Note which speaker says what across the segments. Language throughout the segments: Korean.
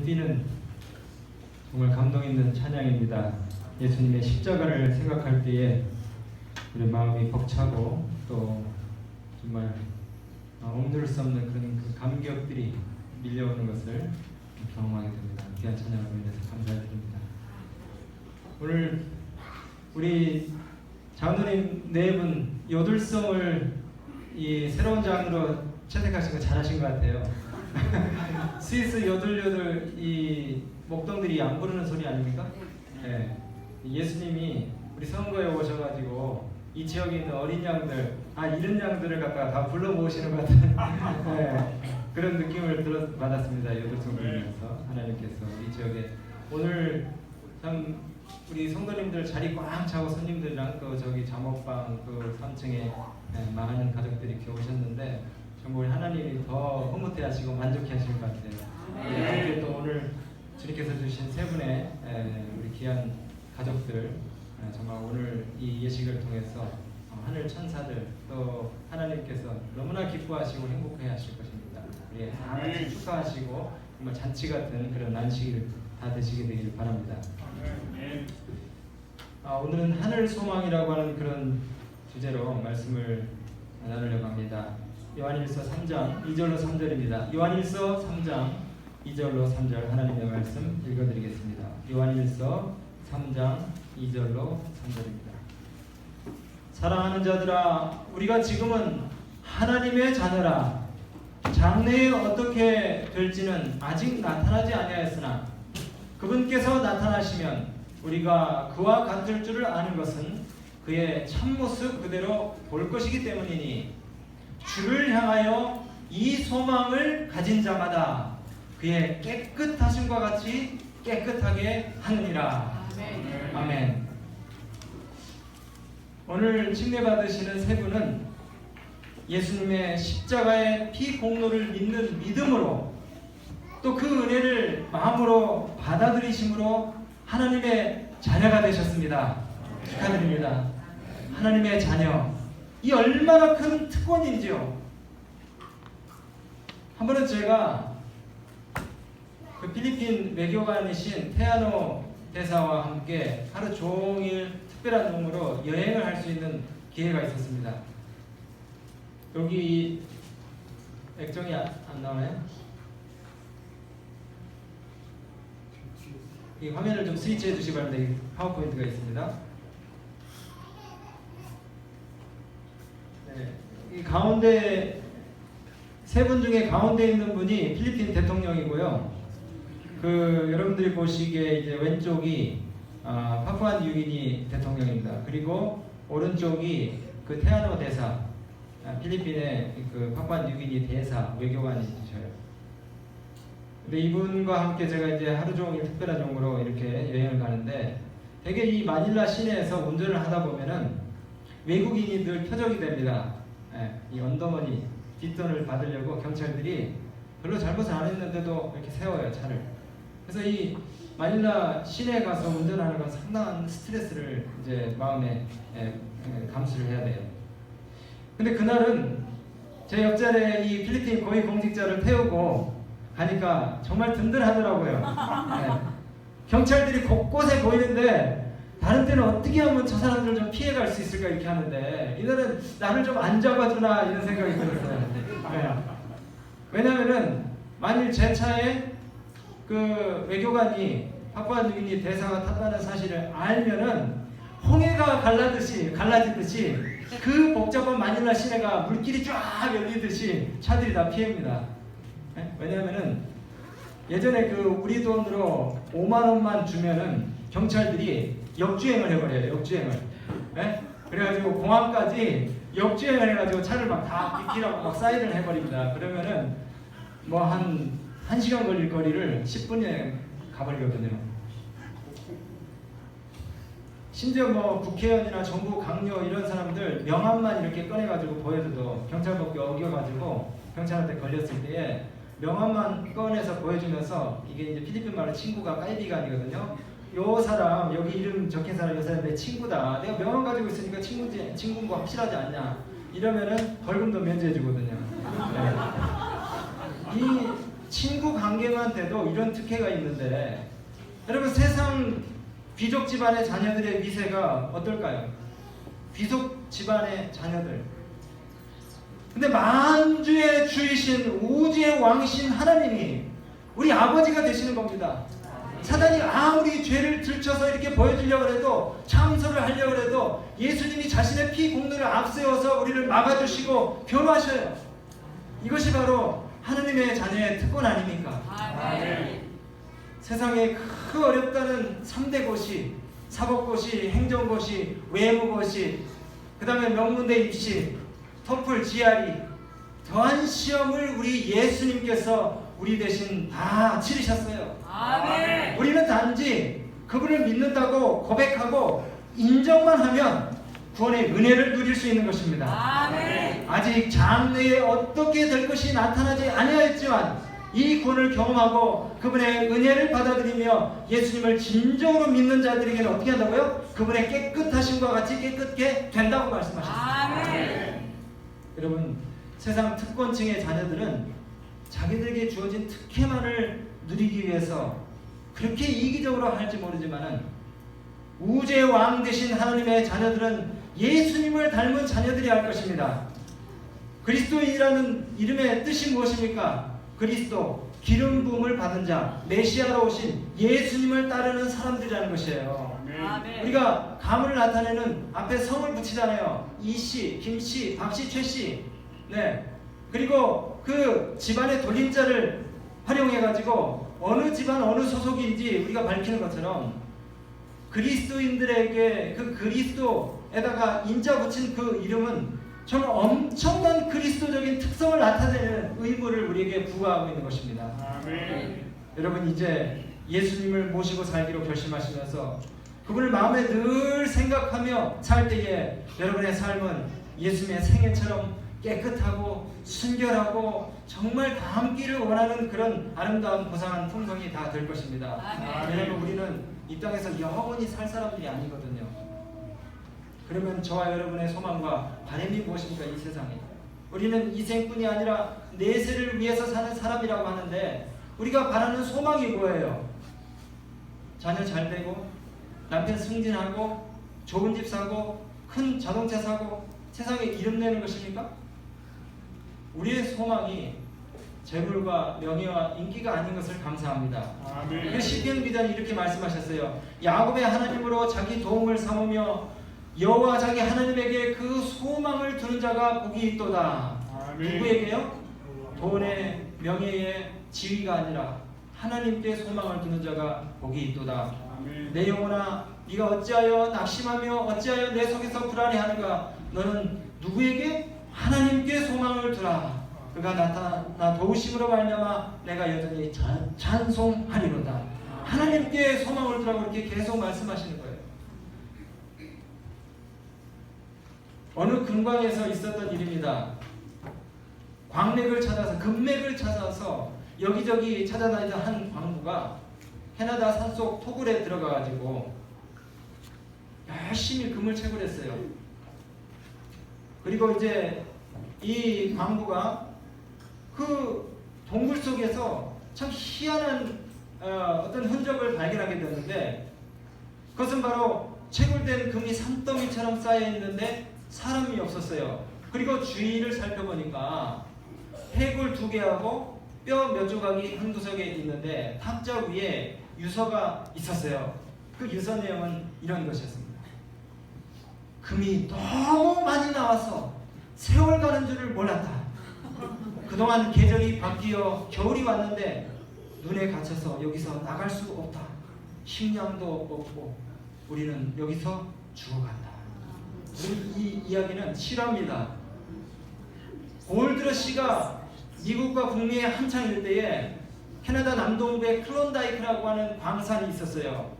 Speaker 1: 가슴이 뛰는 정말 감동 있는 찬양입니다. 예수님의 십자가를 생각할 때에 우리 마음이 벅차고 또 정말 옮길 수 없는 그런 그 감격들이 밀려오는 것을 경험하게 됩니다. 귀한 찬양으로 인해서 감사드립니다. 오늘 우리 장로님 네 분 요들송을 이 새로운 장르로 채택하신 거 잘하신 것 같아요. 스위스 요들요들 이 목동들이 안 부르는 소리 아닙니까? 네. 예수님이 우리 선거에 오셔가지고 이 지역에 있는 어린 양들, 이런 양들을 갖다가 다 불러 모으시는 것 같은 네. 그런 느낌을 받았습니다. 요들송 부르면서 하나님께서 이 지역에 오늘 참 우리 성도님들 자리 꽉 차고 손님들이랑 또 저기 잠옷방 그 3층에 많은 가족들이 이렇게 오셨는데 정말 하나님이 더 흐뭇해하시고 만족해하실 것 같아요. 이렇게 또 오늘 주님께서 주신 세 분의 우리 귀한 가족들 정말 오늘 이 예식을 통해서 하늘 천사들 또 하나님께서 너무나 기뻐하시고 행복해하실 것입니다. 우리 다 같이 축하하시고 정말 잔치 같은 그런 난식을 다 되시게 되기를 바랍니다. 오늘은 하늘 소망이라고 하는 그런 주제로 말씀을 나누려고 합니다. 요한일서 3장 2절로 3절입니다. 요한일서 3장 2절로 3절 하나님의 말씀 읽어드리겠습니다. 요한일서 3장 2절로 3절입니다. 사랑하는 자들아, 우리가 지금은 하나님의 자녀라. 장래에 어떻게 될지는 아직 나타나지 아니하였으나 그분께서 나타나시면 우리가 그와 같을 줄을 아는 것은 그의 참모습 그대로 볼 것이기 때문이니 주를 향하여 이 소망을 가진 자마다 그의 깨끗하심과 같이 깨끗하게 하느니라. 아멘. 아멘. 오늘 침례받으시는 세 분은 예수님의 십자가의 피 공로를 믿는 믿음으로 또 그 은혜를 마음으로 받아들이심으로 하나님의 자녀가 되셨습니다. 축하드립니다. 하나님의 자녀, 이 얼마나 큰 특권인지요. 한 번은 제가 그 필리핀 외교관이신 테아노 대사와 함께 하루 종일 특별한 동으로 여행을 할 수 있는 기회가 있었습니다. 여기 액정이 안 나와요? 이 화면을 좀 스위치해 주시기 바랍니다. 이 파워포인트가 있습니다. 네, 이 가운데 세 분 중에 가운데 있는 분이 필리핀 대통령이고요. 그 여러분들이 보시기에 이제 왼쪽이 파푸아뉴기니 대통령입니다. 그리고 오른쪽이 그 테아노 대사, 필리핀의 그 파푸아뉴기니 대사 외교관이셔요. 근데 이분과 함께 제가 이제 하루 종일 특별한 종으로 이렇게 여행을 가는데 되게 이 마닐라 시내에서 운전을 하다 보면은 외국인이 늘 표적이 됩니다. 이 언더머니 뒷돈을 받으려고 경찰들이 별로 잘못을 안 했는데도 이렇게 세워요, 차를. 그래서 이 마닐라 시내에 가서 운전하는 건 상당한 스트레스를 이제 마음에 감수를 해야 돼요. 근데 그날은 제 옆자리에 이 필리핀 고위 공직자를 태우고 가니까 정말 든든하더라고요. 네. 경찰들이 곳곳에 보이는데 다른 때는 어떻게 하면 저 사람들 좀 피해갈 수 있을까 이렇게 하는데 이날은 나를 좀 안 잡아주나 이런 생각이 들었어요. 네. 왜냐면은 만일 제 차에 그 외교관이 파푸아뉴기니 대사가 탔다는 사실을 알면은 홍해가 갈라지듯이 그 복잡한 마닐라 시내가 물길이 쫙 열리듯이 차들이 다 피해입니다. 네? 왜냐하면은 예전에 그 우리 돈으로 5만 원만 주면은 경찰들이 역주행을 해버려요. 역주행을. 네? 그래가지고 공항까지 역주행을 해가지고 차를 막 다 비키라고 막 사인을 해버립니다. 그러면은 뭐 한 1시간 걸릴 거리를 10분에 가버리거든요. 심지어 뭐 국회의원이나 정부 강요 이런 사람들 명함만 이렇게 꺼내가지고 보여줘도 경찰법에 어겨가지고 경찰한테 걸렸을 때에 명함만 꺼내서 보여주면서 이게 이제 필리핀 말로 친구가 까이비간이거든요. 요 사람 여기 이름 적힌 사람 요 사람 내 친구다. 내가 명함 가지고 있으니까 친구인 거 확실하지 않냐? 이러면은 벌금도 면제해 주거든요. 네. 이 친구 관계만 돼도 이런 특혜가 있는데, 여러분 세상 귀족 집안의 자녀들의 미세가 어떨까요? 귀족 집안의 자녀들. 근데 만주의 주이신 우주의 왕이신 하나님이 우리 아버지가 되시는 겁니다. 사단이 아무리 죄를 들춰서 이렇게 보여주려고 해도, 참소를 하려고 해도 예수님이 자신의 피 공로를 앞세워서 우리를 막아주시고 변호하셔요. 이것이 바로 하나님의 자녀의 특권 아닙니까? 아멘. 세상에 그 어렵다는 3대 고시, 사법고시, 행정고시, 외무고시, 그 다음에 명문대 입시, 토플, GRE, 더한 시험을 우리 예수님께서 우리 대신 다 치르셨어요. 아멘. 우리는 단지 그분을 믿는다고 고백하고 인정만 하면 구원의 은혜를 누릴 수 있는 것입니다. 아멘. 아직 장래에 어떻게 될 것이 나타나지 아니하였지만 이 구원을 경험하고 그분의 은혜를 받아들이며 예수님을 진정으로 믿는 자들에게는 어떻게 한다고요? 그분의 깨끗하심과 같이 깨끗게 된다고 말씀하셨습니다. 아멘. 여러분, 세상 특권층의 자녀들은 자기들에게 주어진 특혜만을 누리기 위해서 그렇게 이기적으로 할지 모르지만은, 우주의 왕 되신 하나님의 자녀들은 예수님을 닮은 자녀들이 할 것입니다. 그리스도인이라는 이름의 뜻이 무엇입니까? 그리스도, 기름 부음을 받은 자, 메시아로 오신 예수님을 따르는 사람들이라는 것이에요. 아멘. 우리가 가문을 나타내는 앞에 성을 붙이잖아요. 이씨, 김씨, 박씨, 최씨. 네. 그리고 그 집안의 돌림자를 활용해가지고 어느 집안 어느 소속인지 우리가 밝히는 것처럼, 그리스도인들에게 그 그리스도에다가 인자 붙인 그 이름은 정말 엄청난 그리스도적인 특성을 나타내는 의무를 우리에게 부과하고 있는 것입니다. 아멘. 여러분, 이제 예수님을 모시고 살기로 결심하시면서 그분을 마음에 늘 생각하며 살 때에 여러분의 삶은 예수님의 생애처럼 깨끗하고 순결하고 정말 닮기를 원하는 그런 아름다운 고상한 풍성이 다 될 것입니다. 왜냐하면 우리는 이 땅에서 영원히 살 사람들이 아니거든요. 그러면 저와 여러분의 소망과 바람이 무엇입니까? 이 세상에 우리는 이 생뿐이 아니라 내세를 위해서 사는 사람이라고 하는데, 우리가 바라는 소망이 뭐예요? 자녀 잘 되고, 남편 승진하고, 좋은 집 사고, 큰 자동차 사고, 세상에 이름 내는 것입니까? 우리의 소망이 재물과 명예와 인기가 아닌 것을 감사합니다. 아멘. 시편 기자는 이렇게 말씀하셨어요. 야곱의 하나님으로 자기 도움을 삼으며 여호와 자기 하나님에게 그 소망을 두는 자가 복이 있도다. 아멘. 누구에게요? 돈의, 명예의, 지위가 아니라 하나님께 소망을 두는 자가 복이 있도다. 아멘. 내 영혼아, 네가 어찌하여 낙심하며 어찌하여 내 속에서 불안해하는가? 너는 누구에게? 하나님께 소망을 두라. 그가 나타나 도우심으로 말미암아 내가 여전히 찬송하리로다. 하나님께 소망을 두라고 이렇게 계속 말씀하시는 거예요. 어느 금광에서 있었던 일입니다. 광맥을 찾아서, 금맥을 찾아서 여기저기 찾아다니던 한 광부가 캐나다 산속 토굴에 들어가가지고 열심히 금을 채굴했어요. 그리고 이제 이 광부가 그 동굴 속에서 참 희한한 어떤 흔적을 발견하게 되는데, 그것은 바로 채굴된 금이 산더미처럼 쌓여 있는데 사람이 없었어요. 그리고 주위를 살펴보니까 해골 2개하고 뼈 몇 조각이 한 구석에 있는데 탁자 위에 유서가 있었어요. 그 유서 내용은 이런 것이었습니다. 금이 너무 많이 나와서 세월 가는 줄을 몰랐다. 그동안 계절이 바뀌어 겨울이 왔는데 눈에 갇혀서 여기서 나갈 수 없다. 식량도 없고 우리는 여기서 죽어간다. 이 이야기는 실화입니다. 골드러시가 미국과 북미에 한창 일 때에 캐나다 남동부에 클론다이크라고 하는 광산이 있었어요.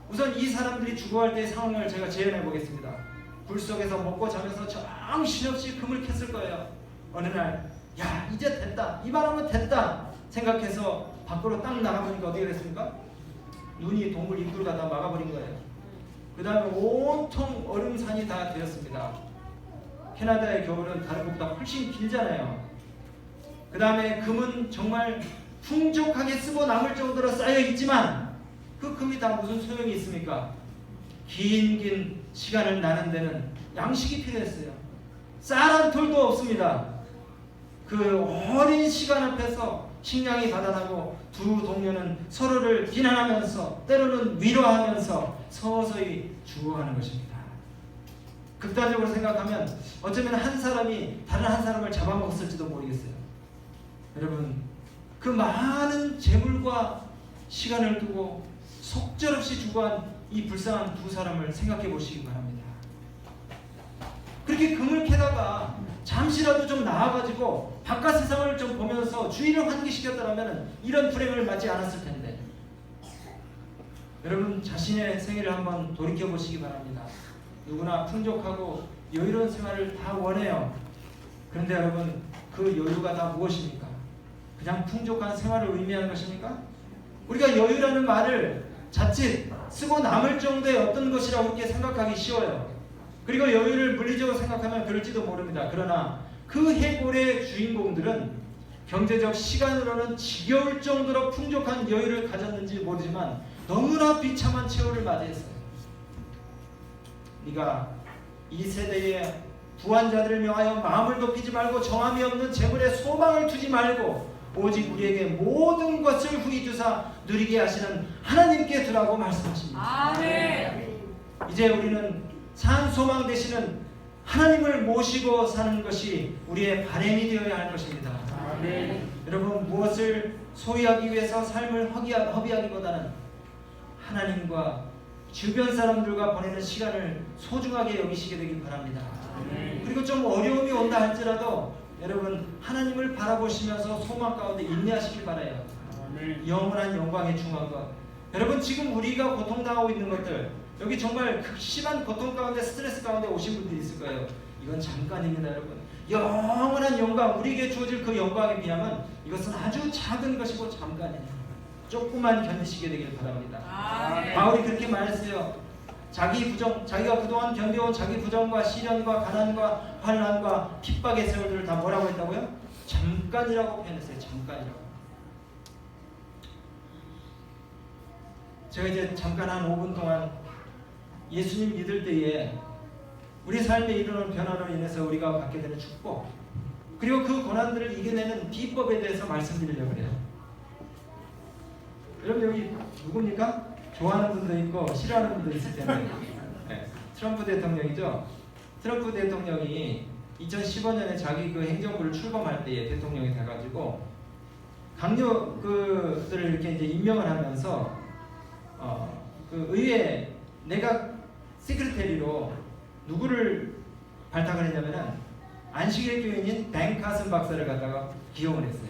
Speaker 1: 우선 이 사람들이 죽어갈 때의 상황을 제가 재현해 보겠습니다. 불 속에서 먹고 자면서 정신없이 금을 캤을 거예요. 어느 날, 야, 이제 됐다, 이만하면 됐다 생각해서 밖으로 딱 나가보니까 어떻게 됐습니까? 눈이 동굴 입구를 다 막아버린 거예요. 그 다음에 온통 얼음산이 다 되었습니다. 캐나다의 겨울은 다른 곳보다 훨씬 길잖아요. 그 다음에 금은 정말 풍족하게 쓰고 남을 정도로 쌓여 있지만 그 금이 다 무슨 소용이 있습니까? 긴 시간을 나는 데는 양식이 필요했어요. 쌀 한 톨도 없습니다. 그 어린 시간 앞에서 식량이 바다나고 두 동료는 서로를 비난하면서 때로는 위로하면서 서서히 죽어가는 것입니다. 극단적으로 생각하면 어쩌면 한 사람이 다른 한 사람을 잡아먹었을지도 모르겠어요. 여러분, 그 많은 재물과 시간을 두고 속절없이 죽어간 이 불쌍한 두 사람을 생각해 보시기 바랍니다. 그렇게 금을 캐다가 잠시라도 좀 나아가지고 바깥 세상을 좀 보면서 주의를 환기시켰다면 이런 불행을 맞지 않았을 텐데, 여러분 자신의 생애를 한번 돌이켜 보시기 바랍니다. 누구나 풍족하고 여유로운 생활을 다 원해요. 그런데 여러분, 그 여유가 다 무엇입니까? 그냥 풍족한 생활을 의미하는 것입니까? 우리가 여유라는 말을 자칫 쓰고 남을 정도의 어떤 것이라고 이렇게 생각하기 쉬워요. 그리고 여유를 물리적으로 생각하면 그럴지도 모릅니다. 그러나 그 해골의 주인공들은 경제적 시간으로는 지겨울 정도로 풍족한 여유를 가졌는지 모르지만 너무나 비참한 최후를 맞이했어요. 네가 이 세대의 부한자들을 명하여 마음을 높이지 말고 정함이 없는 재물에 소망을 두지 말고 오직 우리에게 모든 것을 후히 주사 누리게 하시는 하나님께 두라고 말씀하십니다. 아멘. 이제 우리는 산 소망 되시는 하나님을 모시고 사는 것이 우리의 바람이 되어야 할 것입니다. 아멘. 여러분, 무엇을 소유하기 위해서 삶을 허비하기보다는 하나님과 주변 사람들과 보내는 시간을 소중하게 여기시게 되길 바랍니다. 아멘. 그리고 좀 어려움이 온다 할지라도 여러분, 하나님을 바라보시면서 소망 가운데 인내하시길 바라요. 아멘. 영원한 영광에 중한 것. 여러분, 지금 우리가 고통당하고 있는 것들, 여기 정말 극심한 고통 가운데 스트레스 가운데 오신 분들이 있을 거예요. 이건 잠깐입니다. 여러분, 영원한 영광, 우리에게 주어질 그 영광에 비하면 이것은 아주 작은 것이고 잠깐이에요. 조금만 견디시게 되길 바랍니다. 아멘. 바울이 그렇게 말했어요. 자기가 그동안 견뎌온 자기 부정과 시련과 가난과 환난과 핍박의 세월들을 다 뭐라고 했다고요? 잠깐이라고 표현했어요. 잠깐이라고. 제가 이제 잠깐 한 5분 동안 예수님 믿을 때에 우리 삶에 이르는 변화로 인해서 우리가 받게 되는 축복, 그리고 그 고난들을 이겨내는 비법에 대해서 말씀드리려고 해요. 여러분, 여기 누굽니까? 좋아하는 분도 있고 싫어하는 분도 있을 텐데, 네, 트럼프 대통령이죠. 트럼프 대통령이 2015년에 자기 그 행정부를 출범할 때에 대통령이 돼가지고 강요들을 이렇게 이제 임명을 하면서 그 의회 내각 시크리테리로 누구를 발탁을 했냐면은 안식일 교인인 벤 카슨 박사를 갖다가 기용을 했어요.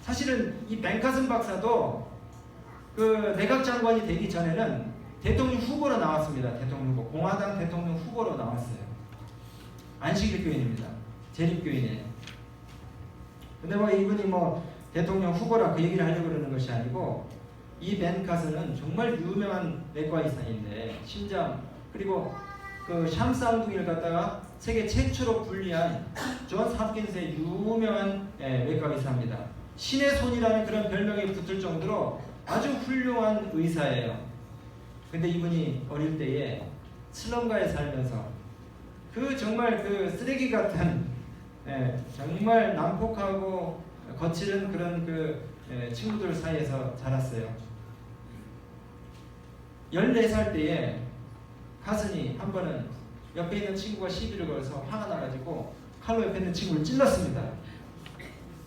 Speaker 1: 사실은 이 벤 카슨 박사도 그 내각 장관이 되기 전에는 대통령 후보로 나왔습니다. 대통령 후보, 공화당 대통령 후보로 나왔어요. 안식일 교인입니다. 재립교인이에요. 근데 뭐 이분이 뭐 대통령 후보라 그 얘기를 하려고 그러는 것이 아니고, 이 벤 카슨은 정말 유명한 내과 의사인데 심장, 그리고 그 샴쌍둥이를 갖다가 세계 최초로 분리한 존 홉킨스의 유명한 외과 의사입니다. 신의 손이라는 그런 별명이 붙을 정도로 아주 훌륭한 의사예요. 근데 이분이 어릴 때에 슬럼가에 살면서 그 정말 그 쓰레기 같은 정말 난폭하고 거칠은 그런 그 친구들 사이에서 자랐어요. 14살 때에 카슨이 한 번은 옆에 있는 친구가 시비를 걸어서 화가 나가지고 칼로 옆에 있는 친구를 찔렀습니다.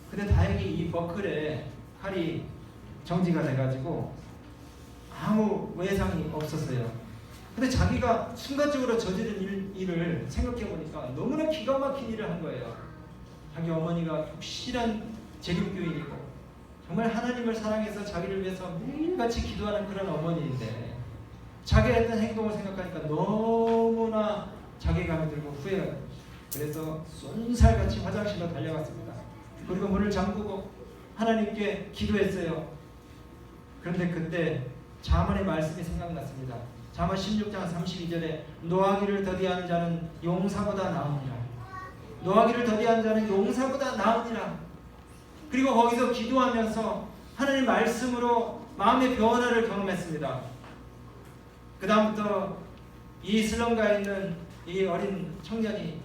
Speaker 1: 근데 다행히 이 버클에 칼이 정지가 돼가지고 아무 외상이 없었어요. 근데 자기가 순간적으로 저지른 일을 생각해보니까 너무나 기가 막힌 일을 한 거예요. 자기 어머니가 독실한 재림교인이고 정말 하나님을 사랑해서 자기를 위해서 매일같이 기도하는 그런 어머니인데, 자기가 했던 행동을 생각하니까 너무나 자괴감이 들고 후회가 돼요. 그래서 쏜살같이 화장실로 달려갔습니다. 그리고 문을 잠그고 하나님께 기도했어요. 그런데 그때 잠언의 말씀이 생각났습니다. 잠언 16장 32절에 노하기를 더디한 자는 용사보다 나으니라. 노하기를 더디한 자는 용사보다 나으니라. 그리고 거기서 기도하면서 하나님 말씀으로 마음의 변화를 경험했습니다. 그 다음부터 이 슬럼가에 있는 이 어린 청년이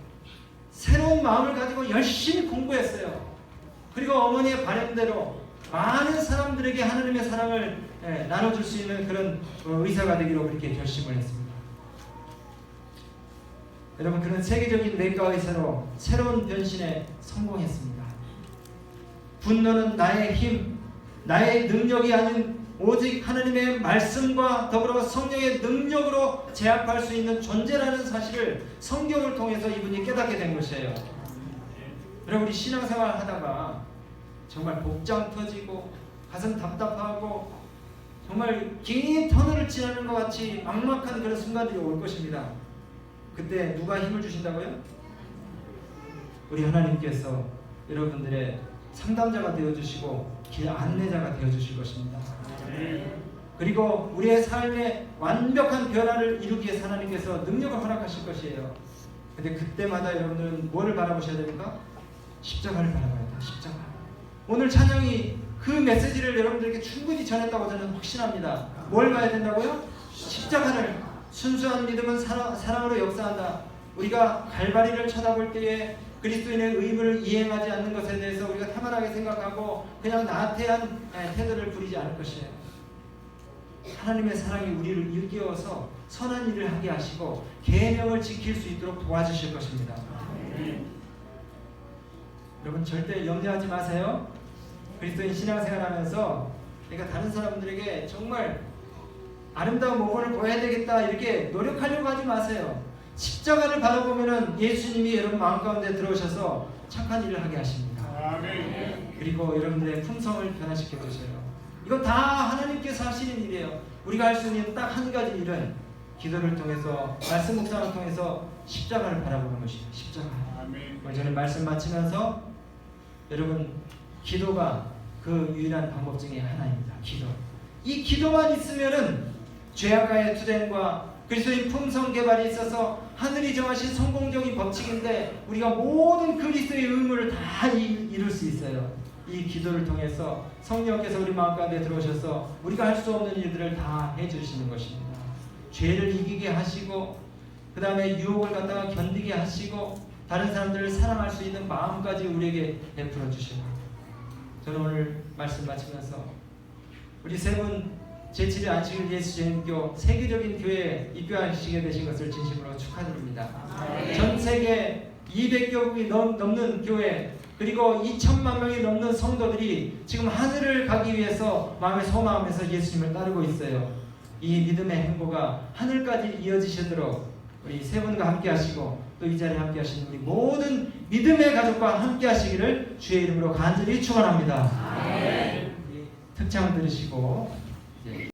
Speaker 1: 새로운 마음을 가지고 열심히 공부했어요. 그리고 어머니의 바람대로 많은 사람들에게 하나님의 사랑을 나눠줄 수 있는 그런 의사가 되기로 그렇게 결심을 했습니다. 여러분, 그런 세계적인 내과 의사로 새로운 변신에 성공했습니다. 분노는 나의 힘, 나의 능력이 아닌 오직 하나님의 말씀과 더불어 성령의 능력으로 제압할 수 있는 존재라는 사실을 성경을 통해서 이분이 깨닫게 된 것이에요. 여러분, 우리 신앙생활 하다가 정말 복장 터지고 가슴 답답하고 정말 긴 터널을 지나는 것 같이 막막한 그런 순간들이 올 것입니다. 그때 누가 힘을 주신다고요? 우리 하나님께서 여러분들의 상담자가 되어주시고 길 안내자가 되어주실 것입니다. 그리고 우리의 삶에 완벽한 변화를 이루기 위해서 하나님께서 능력을 허락하실 것이에요. 근데 그때마다 여러분들은 뭐를 바라보셔야 됩니까? 십자가를 바라봐야 돼요. 십자가. 오늘 찬양이 그 메시지를 여러분들에게 충분히 전했다고 저는 확신합니다. 뭘 봐야 된다고요? 십자가를. 순수한 믿음은 사랑으로 역사한다. 우리가 갈바리를 쳐다볼 때에 그리스도인의 의무를 이행하지 않는 것에 대해서 우리가 태만하게 생각하고 그냥 나태한 태도를 부리지 않을 것이에요. 하나님의 사랑이 우리를 일깨워서 선한 일을 하게 하시고 계명을 지킬 수 있도록 도와주실 것입니다. 여러분, 절대 염려하지 마세요. 그리스도인 신앙생활하면서 그러니까 다른 사람들에게 정말 아름다운 모범을 보여야 되겠다 이렇게 노력하려고 하지 마세요. 십자가를 바라보면은 예수님이 여러분 마음 가운데 들어오셔서 착한 일을 하게 하십니다. 아멘. 그리고 여러분들의 품성을 변화시켜 주세요. 이거 다 하나님께서 하시는 일이에요. 우리가 할 수 있는 딱 한 가지 일은 기도를 통해서 말씀 묵상을 통해서 십자가를 바라보는 것이에요. 십자가. 아멘. 저는 말씀 마치면서 여러분, 기도가 그 유일한 방법 중에 하나입니다. 기도. 이 기도만 있으면은 죄악과의 투쟁과 그리스도인 품성 개발이 있어서 하늘이 정하신 성공적인 법칙인데 우리가 모든 그리스도의 의무를 다 이룰 수 있어요. 이 기도를 통해서 성령께서 우리 마음 가운데 들어오셔서 우리가 할 수 없는 일들을 다 해주시는 것입니다. 죄를 이기게 하시고 그 다음에 유혹을 갖다가 견디게 하시고 다른 사람들을 사랑할 수 있는 마음까지 우리에게 베풀어 주시고, 저는 오늘 말씀 마치면서 우리 세 분 제7일 안식일 예수제일교 세계적인 교회에 입교하시게 되신 것을 진심으로 축하드립니다. 전 세계 200개국이 넘는 교회 그리고 2천만 명이 넘는 성도들이 지금 하늘을 가기 위해서 마음의 소마음에서 예수님을 따르고 있어요. 이 믿음의 행보가 하늘까지 이어지시도록 우리 세 분과 함께 하시고 또 이 자리에 함께 하시는 우리 모든 믿음의 가족과 함께 하시기를 주의 이름으로 간절히 축원합니다. 특창을 들으시고